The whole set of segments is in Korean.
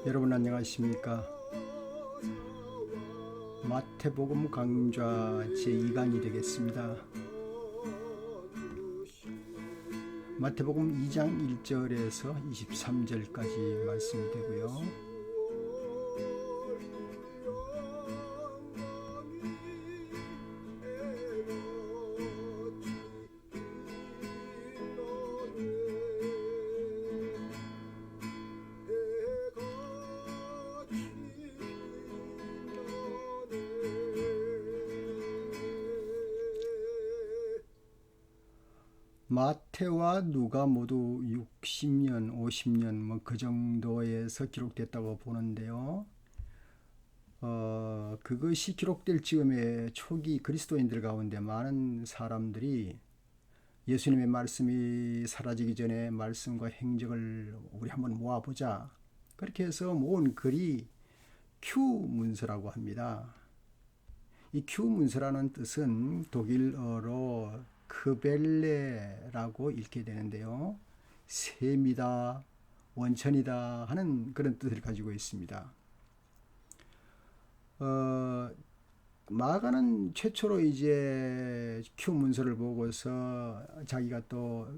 여러분 안녕하십니까? 마태복음 강좌 제2강이 되겠습니다. 마태복음 2장 1절에서 23절까지 말씀이 되고요. 마태와 누가 모두 60년, 50년 그 정도에서 기록됐다고 보는데요. 그것이 기록될 즈음에 초기 그리스도인들 가운데 많은 사람들이 예수님의 말씀이 사라지기 전에 말씀과 행적을 우리 한번 모아보자. 그렇게 해서 모은 글이 큐 문서라고 합니다. 이 큐 문서라는 뜻은 독일어로 크벨레라고 읽게 되는데요. 샘이다, 원천이다 하는 그런 뜻을 가지고 있습니다. 마가는 최초로 이제 큐 문서를 보고서 자기가 또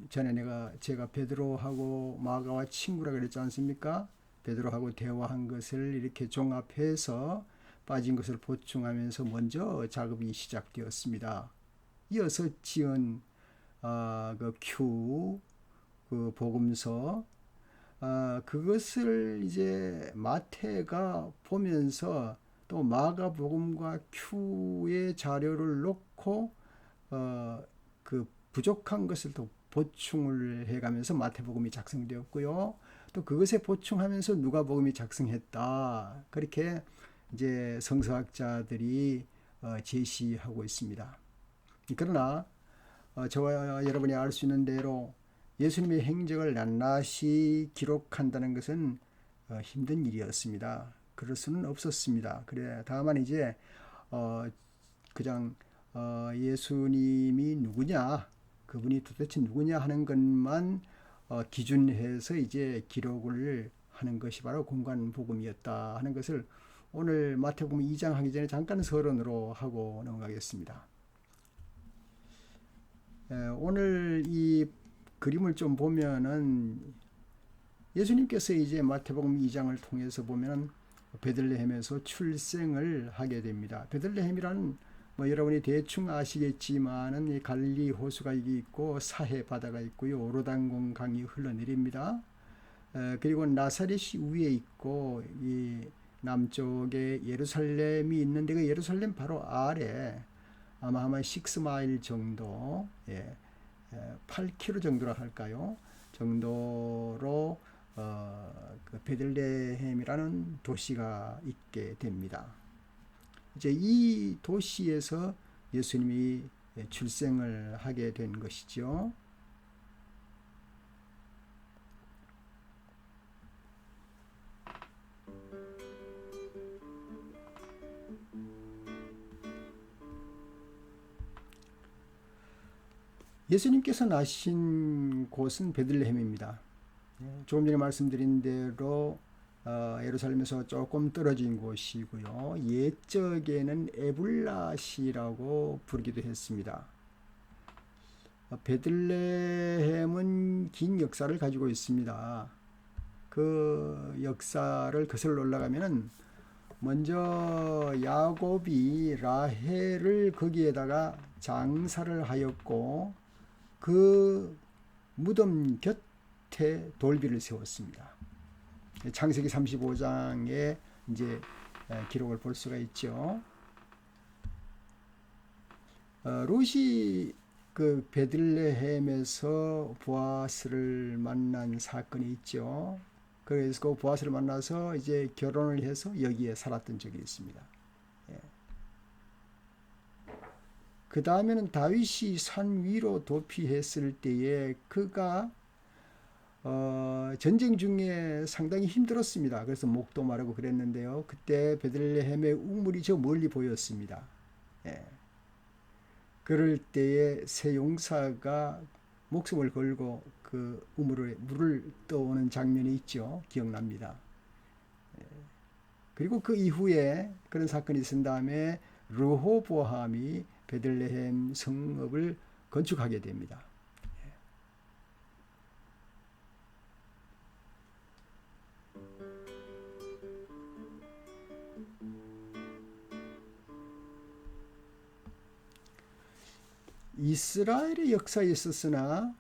전에 제가 베드로하고 마가와 친구라 그랬지 않습니까? 베드로하고 대화한 것을 이렇게 종합해서 빠진 것을 보충하면서 먼저 작업이 시작되었습니다. 이어서 지은 그 복음서 그것을 이제 마태가 보면서 또 마가복음과 큐의 자료를 놓고 그 부족한 것을 또 보충을 해가면서 마태복음이 작성되었고요. 또 그것에 보충하면서 누가복음이 작성했다. 그렇게 이제 성서학자들이 제시하고 있습니다. 그러나 저와 여러분이 알 수 있는 대로 예수님의 행적을 낱낱이 기록한다는 것은 힘든 일이었습니다. 그럴 수는 없었습니다. 그래 다만 이제 그냥 예수님이 누구냐, 그분이 도대체 누구냐 하는 것만 기준해서 이제 기록을 하는 것이 바로 공관복음이었다 하는 것을 오늘 마태복음 2장 하기 전에 잠깐 서론으로 하고 넘어가겠습니다. 오늘 이 그림을 좀 보면은 예수님께서 이제 마태복음 2장을 통해서 보면 베들레헴에서 출생을 하게 됩니다. 베들레헴이란 여러분이 대충 아시겠지만은 이 갈릴리 호수가 있고 사해 바다가 있고요. 오르단강 강이 흘러내립니다. 그리고 나사렛이 위에 있고 이 남쪽에 예루살렘이 있는데 그 예루살렘 바로 아래 아마 6마일 정도, 8km 정도라 할까요? 정도로 그 베들레헴이라는 도시가 있게 됩니다. 이제 이 도시에서 예수님이 출생을 하게 된 것이죠. 예수님께서 나신 곳은 베들레헴입니다. 조금 전에 말씀드린 대로 예루살렘에서 조금 떨어진 곳이고요. 옛적에는 에불라시라고 부르기도 했습니다. 베들레헴은 긴 역사를 가지고 있습니다. 그 역사를 거슬러 올라가면은 먼저 야곱이 라헬을 거기에다가 장사를 하였고 그 무덤 곁에 돌비를 세웠습니다. 창세기 35장에 이제 기록을 볼 수가 있죠. 룻이 그 베들레헴에서 보아스를 만난 사건이 있죠. 그래서 그 보아스를 만나서 이제 결혼을 해서 여기에 살았던 적이 있습니다. 그 다음에는 다윗이 산 위로 도피했을 때에 그가 전쟁 중에 상당히 힘들었습니다. 그래서 목도 마르고 그랬는데요. 그때 베들레헴의 우물이 저 멀리 보였습니다. 그럴 때에 새 용사가 목숨을 걸고 그 우물에 물을 떠오는 장면이 있죠. 기억납니다. 그리고 그 이후에 그런 사건이 있은 다음에 르호보암이 베들레헴 성읍을 건축하게 됩니다. 이스라엘의 역사에 있었으나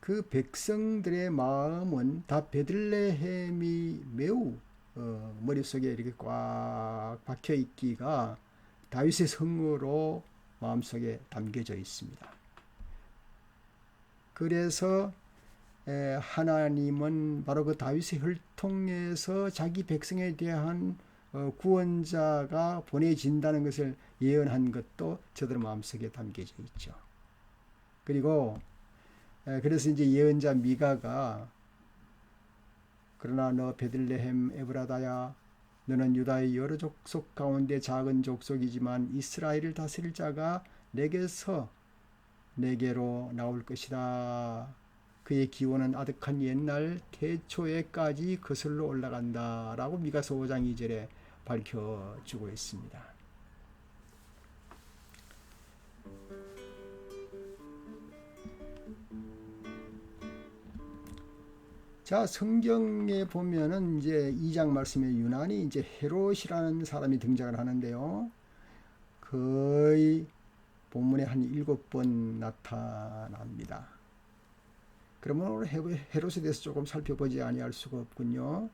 그 백성들의 마음은 다 베들레헴이 매우 머릿속에 이렇게 꽉 박혀 있기가 다윗의 성으로 마음속에 담겨져 있습니다. 그래서 하나님은 바로 그 다윗의 혈통에서 자기 백성에 대한 구원자가 보내진다는 것을 예언한 것도 저들 마음속에 담겨져 있죠. 그리고 그래서 이제 예언자 미가가 그러나 너 베들레헴 에브라다야 너는 유다의 여러 족속 가운데 작은 족속이지만 이스라엘을 다스릴 자가 내게서 내게로 나올 것이다. 그의 기원은 아득한 옛날 태초에까지 거슬러 올라간다 라고 미가서 5장 2절에 밝혀주고 있습니다. 자, 성경에 보면은 이제 2장 말씀에 유난히 이제 헤롯이라는 사람이 등장을 하는데요. 거의 본문에 한 7번 나타납니다. 그러면 오늘 헤롯에 대해서 조금 살펴보지 아니할 수가 없군요.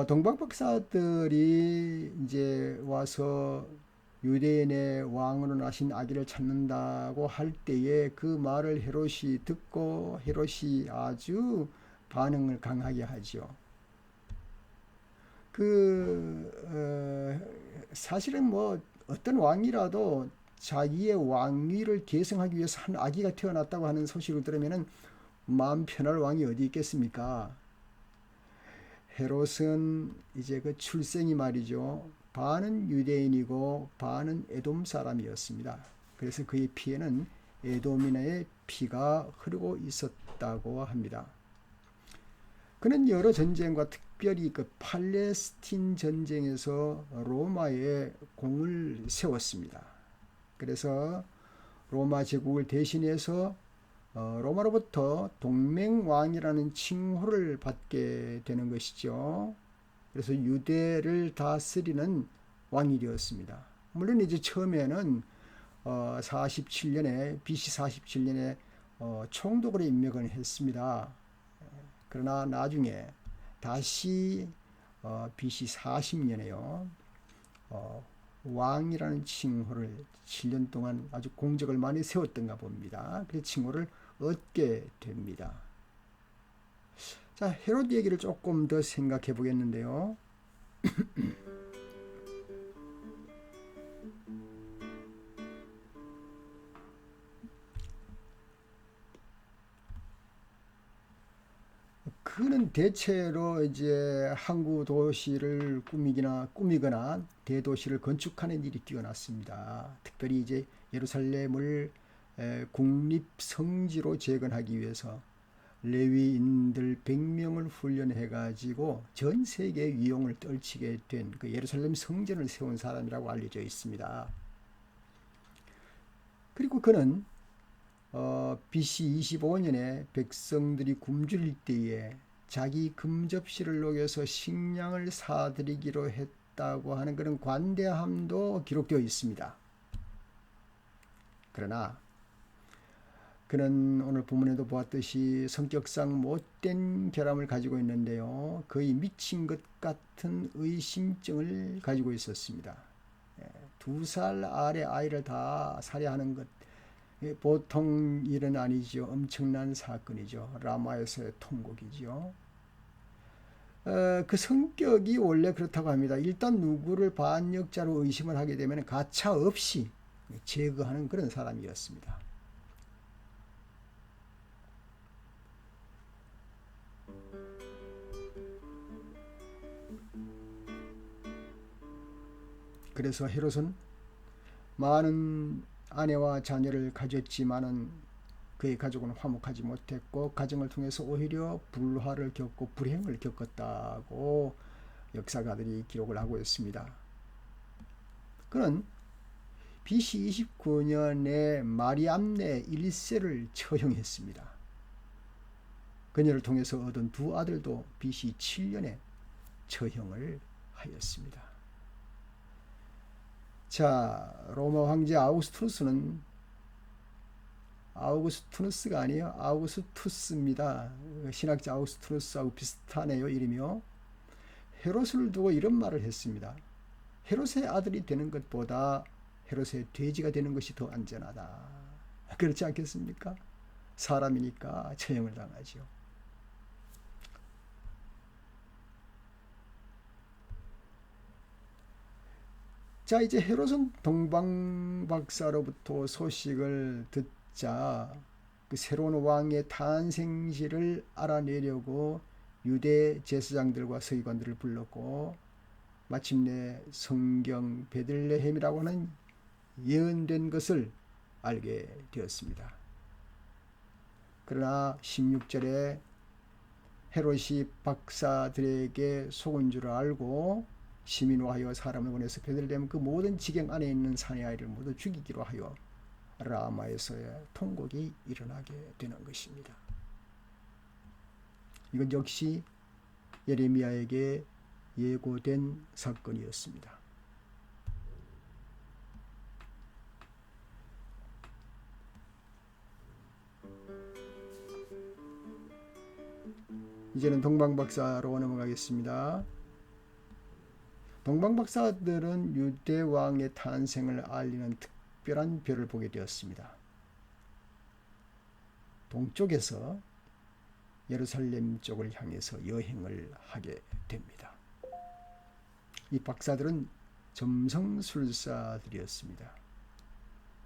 동방 박사들이 이제 와서 유대인의 왕으로 나신 아기를 찾는다고 할 때에 그 말을 헤롯이 듣고 헤롯이 아주 반응을 강하게 하죠. 사실은 뭐 어떤 왕이라도 자기의 왕위를 계승하기 위해서 한 아기가 태어났다고 하는 소식을 들으면은 마음 편할 왕이 어디 있겠습니까? 헤롯은 이제 그 출생이 말이죠. 반은 유대인이고 반은 에돔 사람이었습니다. 그래서 그의 피에는 에돔인의 피가 흐르고 있었다고 합니다. 그는 여러 전쟁과 특별히 그 팔레스틴 전쟁에서 로마에 공을 세웠습니다. 그래서 로마 제국을 대신해서 로마로부터 동맹왕이라는 칭호를 받게 되는 것이죠. 그래서 유대를 다스리는 왕이 되었습니다. 물론 이제 처음에는 47년에 BC 47년에 총독으로 임명을 했습니다. 그러나 나중에 다시 BC 40년에요. 왕이라는 칭호를 7년 동안 아주 공적을 많이 세웠던가 봅니다. 그 칭호를 얻게 됩니다. 자, 헤롯 얘기를 조금 더 생각해 보겠는데요. 그는 대체로 이제 항구 도시를 꾸미거나 대도시를 건축하는 일이 뛰어났습니다. 특별히 이제 예루살렘을 국립 성지로 재건하기 위해서 레위인들 100명을 훈련해 가지고 전 세계 위용을 떨치게 된 그 예루살렘 성전을 세운 사람이라고 알려져 있습니다. 그리고 그는 BC 25년에 백성들이 굶주릴 때에 자기 금접시를 녹여서 식량을 사드리기로 했다고 하는 그런 관대함도 기록되어 있습니다. 그러나 그는 오늘 본문에도 보았듯이 성격상 못된 결함을 가지고 있는데요. 거의 미친 것 같은 의심증을 가지고 있었습니다. 2살 아래 아이를 다 살해하는 것, 보통 일은 아니죠. 엄청난 사건이죠. 라마에서의 통곡이죠. 그 성격이 원래 그렇다고 합니다. 일단 누구를 반역자로 의심을 하게 되면 가차 없이 제거하는 그런 사람이었습니다. 그래서 헤롯은 많은 아내와 자녀를 가졌지만은 그의 가족은 화목하지 못했고 가정을 통해서 오히려 불화를 겪고 불행을 겪었다고 역사가들이 기록을 하고 있습니다. 그는 BC 29년에 마리암네 1세를 처형했습니다. 그녀를 통해서 얻은 두 아들도 BC 7년에 처형을 하였습니다. 자, 로마 황제 아우구스투누스가 아니에요. 아우구스투스입니다. 신학자 아우구스투누스하고 비슷하네요. 이름이요. 헤롯을 두고 이런 말을 했습니다. 헤롯의 아들이 되는 것보다 헤롯의 돼지가 되는 것이 더 안전하다. 그렇지 않겠습니까? 사람이니까 처형을 당하죠. 자, 이제 헤롯은 동방박사로부터 소식을 듣자 그 새로운 왕의 탄생지를 알아내려고 유대 제사장들과 서기관들을 불렀고 마침내 성경 베들레헴이라고 하는 예언된 것을 알게 되었습니다. 그러나 16절에 헤롯이 박사들에게 속은 줄 알고 시민화하여 사람을 보내서 베들레헴 그 모든 지경 안에 있는 사내 아이를 모두 죽이기로 하여 라마에서의 통곡이 일어나게 되는 것입니다. 이건 역시 예레미야에게 예고된 사건이었습니다. 이제는 동방박사로 넘어가겠습니다. 동방박사들은 유대 왕의 탄생을 알리는 특별한 별을 보게 되었습니다. 동쪽에서 예루살렘 쪽을 향해서 여행을 하게 됩니다. 이 박사들은 점성술사들이었습니다.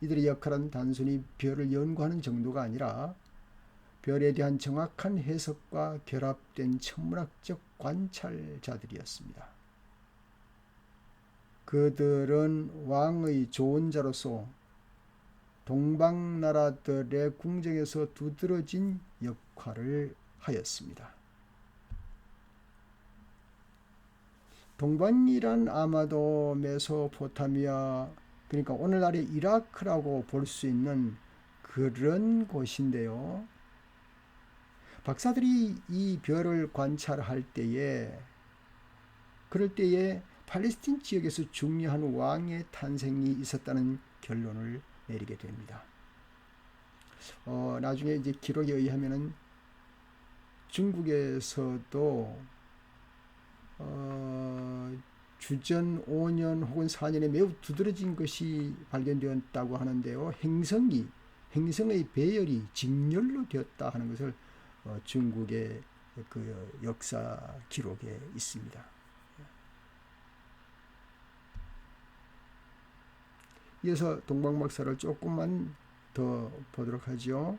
이들의 역할은 단순히 별을 연구하는 정도가 아니라 별에 대한 정확한 해석과 결합된 천문학적 관찰자들이었습니다. 그들은 왕의 조언자로서 동방나라들의 궁정에서 두드러진 역할을 하였습니다. 동방이란 아마도 메소포타미아, 그러니까 오늘날의 이라크라고 볼 수 있는 그런 곳인데요. 박사들이 이 별을 관찰할 때에 그럴 때에 팔레스틴 지역에서 중요한 왕의 탄생이 있었다는 결론을 내리게 됩니다. 나중에 이제 기록에 의하면은 중국에서도 주전 5년 혹은 4년에 매우 두드러진 것이 발견되었다고 하는데요. 행성의 배열이 직렬로 되었다 하는 것을 중국의 그 역사 기록에 있습니다. 이어서 동방박사를 조금만 더 보도록 하죠.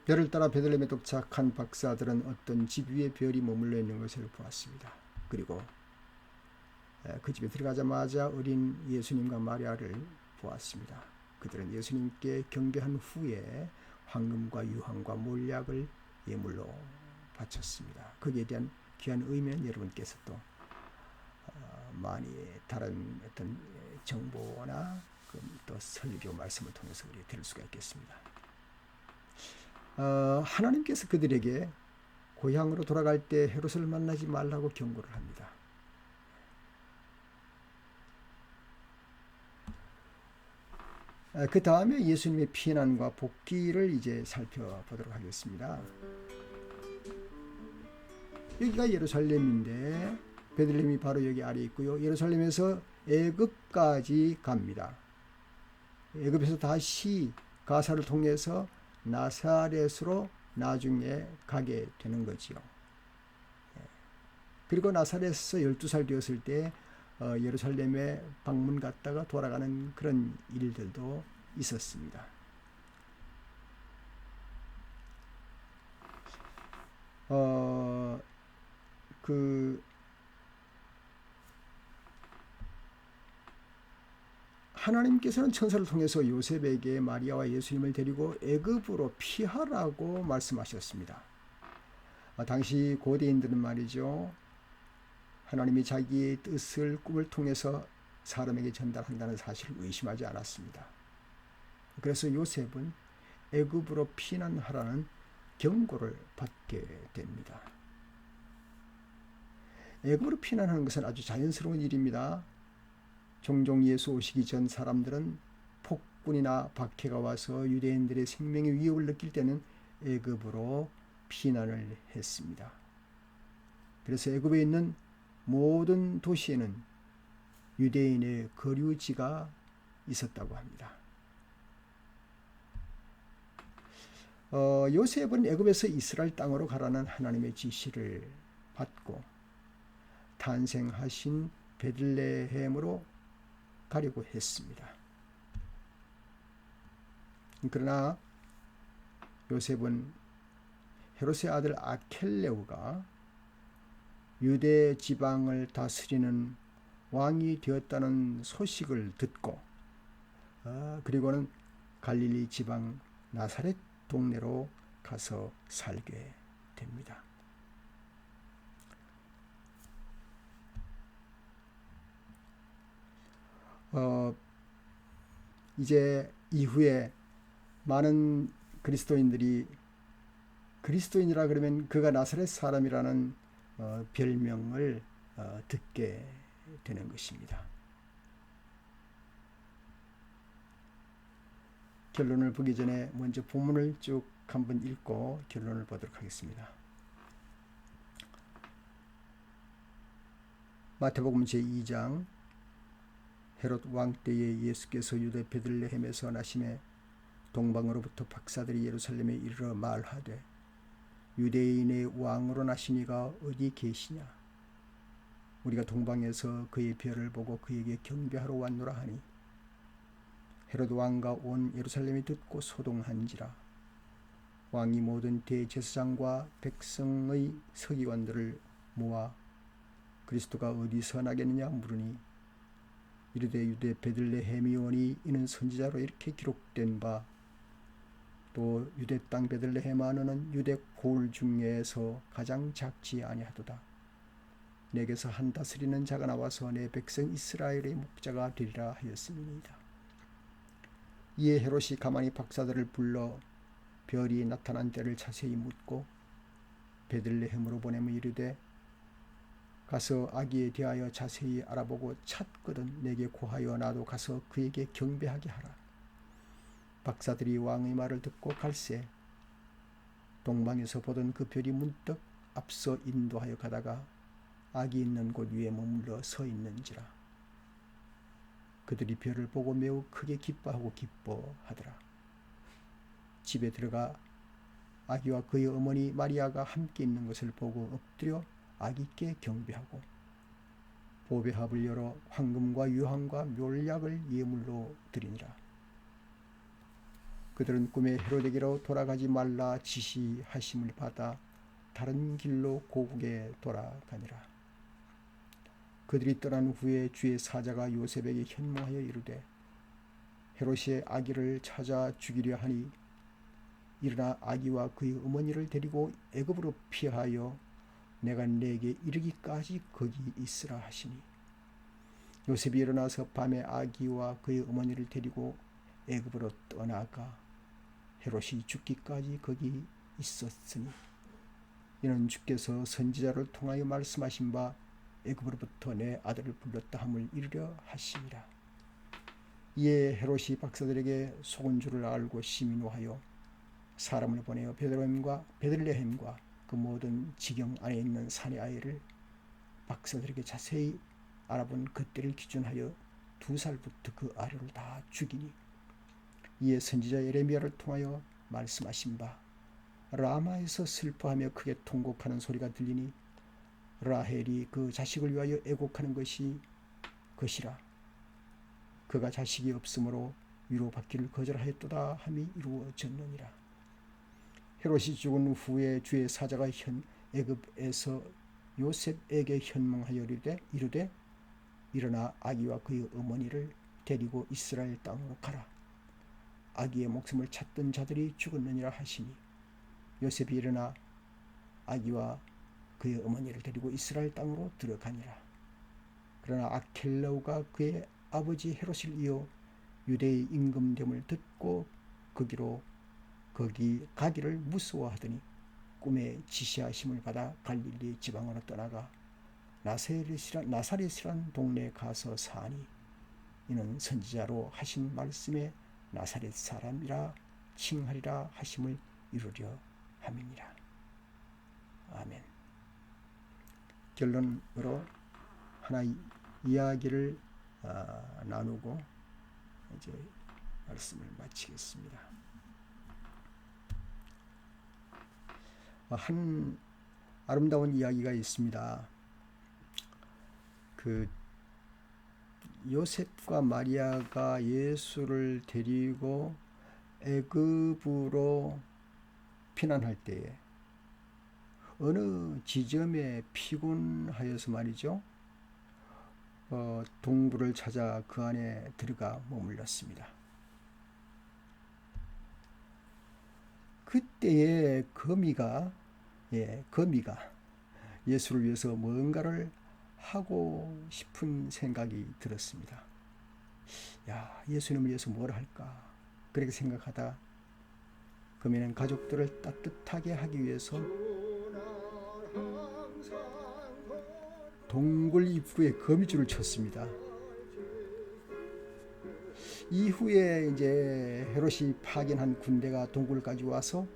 별을 따라 베들레헴에 도착한 박사들은 어떤 집 위에 별이 머물러 있는 것을 보았습니다. 그리고 그 집에 들어가자마자 어린 예수님과 마리아를 보았습니다. 그들은 예수님께 경배한 후에 황금과 유황과 몰약을 예물로 바쳤습니다. 거기에 대한 귀한 의미는 여러분께서 또 많이 다른 어떤 정보나 또 설교 말씀을 통해서 우리 들을 수가 있겠습니다. 하나님께서 그들에게 고향으로 돌아갈 때 헤롯을 만나지 말라고 경고를 합니다. 그 다음에 예수님의 피난과 복귀를 이제 살펴보도록 하겠습니다. 여기가 예루살렘인데 베들레헴이 바로 여기 아래 있고요. 예루살렘에서 애굽까지 갑니다. 애굽에서 다시 가사를 통해서 나사렛으로 나중에 가게 되는 거지요. 그리고 나사렛에서 12살 되었을 때 예루살렘에 방문 갔다가 돌아가는 그런 일들도 있었습니다. 하나님께서는 천사를 통해서 요셉에게 마리아와 예수님을 데리고 애굽으로 피하라고 말씀하셨습니다. 당시 고대인들은 말이죠, 하나님이 자기의 뜻을 꿈을 통해서 사람에게 전달한다는 사실을 의심하지 않았습니다. 그래서 요셉은 애굽으로 피난하라는 경고를 받게 됩니다. 애굽으로 피난하는 것은 아주 자연스러운 일입니다. 종종 예수 오시기 전 사람들은 폭군이나 박해가 와서 유대인들의 생명의 위협을 느낄 때는 애굽으로 피난을 했습니다. 그래서 애굽에 있는 모든 도시에는 유대인의 거류지가 있었다고 합니다. 요셉은 애굽에서 이스라엘 땅으로 가라는 하나님의 지시를 받고 탄생하신 베들레헴으로 가려고 했습니다. 그러나 요셉은 헤롯의 아들 아켈레오가 유대 지방을 다스리는 왕이 되었다는 소식을 듣고 그리고는 갈릴리 지방 나사렛 동네로 가서 살게 됩니다. 이제 이후에 많은 그리스도인들이 그리스도인이라 그러면 그가 나사렛 사람이라는 별명을 듣게 되는 것입니다. 결론을 보기 전에 먼저 본문을 쭉 한번 읽고 결론을 보도록 하겠습니다. 마태복음 제2장. 헤롯 왕 때에 예수께서 유대 베들레헴에서 나심에 동방으로부터 박사들이 예루살렘에 이르러 말하되 유대인의 왕으로 나시니가 어디 계시냐? 우리가 동방에서 그의 별을 보고 그에게 경배하러 왔노라 하니 헤롯 왕과 온 예루살렘이 듣고 소동한지라. 왕이 모든 대제사장과 백성의 서기관들을 모아 그리스도가 어디서 나겠느냐 물으니 이르되 유대 베들레헴이오니 이는 선지자로 이렇게 기록된 바 또 유대 땅 베들레헴아 너는 유대 고을 중에서 가장 작지 아니하도다. 내게서 한 다스리는 자가 나와서 내 백성 이스라엘의 목자가 되리라 하였음이니이다. 이에 헤롯이 가만히 박사들을 불러 별이 나타난 때를 자세히 묻고 베들레헴으로 보내며 이르되 가서 아기에 대하여 자세히 알아보고 찾거든 내게 고하여 나도 가서 그에게 경배하게 하라. 박사들이 왕의 말을 듣고 갈새 동방에서 보던 그 별이 문득 앞서 인도하여 가다가 아기 있는 곳 위에 머물러 서 있는지라. 그들이 별을 보고 매우 크게 기뻐하고 기뻐하더라. 집에 들어가 아기와 그의 어머니 마리아가 함께 있는 것을 보고 엎드려 아기께 경배하고 보배합을 열어 황금과 유황과 묘약을 예물로 드리니라. 그들은 꿈에 헤롯에게로 돌아가지 말라 지시하심을 받아 다른 길로 고국에 돌아가니라. 그들이 떠난 후에 주의 사자가 요셉에게 현몽하여 이르되 헤롯이 아기를 찾아 죽이려 하니 일어나 아기와 그의 어머니를 데리고 애굽으로 피하여 내가 내게 이르기까지 거기 있으라 하시니 요셉이 일어나서 밤에 아기와 그의 어머니를 데리고 애굽으로 떠나가 헤롯이 죽기까지 거기 있었으니 이는 주께서 선지자를 통하여 말씀하신 바 애굽으로부터 내 아들을 불렀다 함을 이루려 하심이라. 이에 헤롯이 박사들에게 속은 줄을 알고 심히 노하여 사람을 보내어 베들레헴과 그 모든 지경 안에 있는 산의 아이를 박사들에게 자세히 알아본 그때를 기준하여 2살부터 그 아래를 다 죽이니 이에 선지자 예레미야를 통하여 말씀하신 바 라마에서 슬퍼하며 크게 통곡하는 소리가 들리니 라헬이 그 자식을 위하여 애곡하는 것이라. 그가 자식이 없으므로 위로받기를 거절하였도다 함이 이루어졌느니라. 헤롯이 죽은 후에 주의 사자가 애굽에서 요셉에게 현몽하여 이르되 일어나 아기와 그의 어머니를 데리고 이스라엘 땅으로 가라. 아기의 목숨을 찾던 자들이 죽었느니라 하시니 요셉이 일어나 아기와 그의 어머니를 데리고 이스라엘 땅으로 들어가니라. 그러나 아켈라오가 그의 아버지 헤롯을 이어 유대의 임금됨을 듣고 거기 가기를 무서워하더니 꿈에 지시하심을 받아 갈릴리 지방으로 떠나가 나사렛이란 동네에 가서 사니 이는 선지자로 하신 말씀에 나사렛 사람이라 칭하리라 하심을 이루려 함이니라. 아멘. 결론으로 하나 이야기를 나누고 이제 말씀을 마치겠습니다. 한 아름다운 이야기가 있습니다. 그 요셉과 마리아가 예수를 데리고 애굽으로 피난할 때에 어느 지점에 피곤하여서 말이죠. 동굴을 찾아 그 안에 들어가 머물렀습니다. 그때에 거미가 예수를 위해서 뭔가를 하고 싶은 생각이 들었습니다. 야, 예수님을 위해서 뭘 할까? 그렇게 생각하다 거미는 가족들을 따뜻하게 하기 위해서 동굴 입구에 거미줄을 쳤습니다. 이후에 이제 헤롯이 파견한 군대가 동굴까지 와서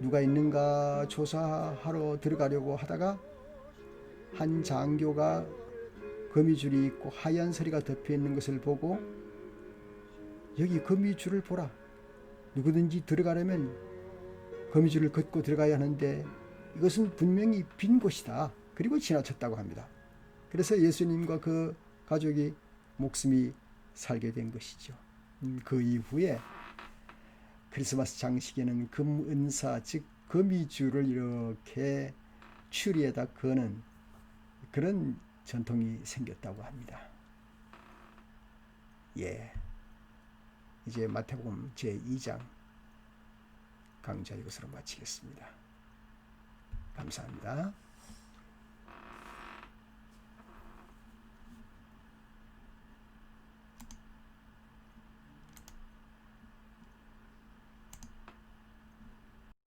누가 있는가 조사하러 들어가려고 하다가 한 장교가 거미줄이 있고 하얀 서리가 덮여 있는 것을 보고 여기 거미줄을 보라. 누구든지 들어가려면 거미줄을 걷고 들어가야 하는데 이것은 분명히 빈 곳이다. 그리고 지나쳤다고 합니다. 그래서 예수님과 그 가족이 목숨이 살게 된 것이죠. 그 이후에 크리스마스 장식에는 금은사 즉 거미줄을 이렇게 추리에다 거는 그런 전통이 생겼다고 합니다. 예, 이제 마태복음 제2장 강좌 이것으로 마치겠습니다. 감사합니다.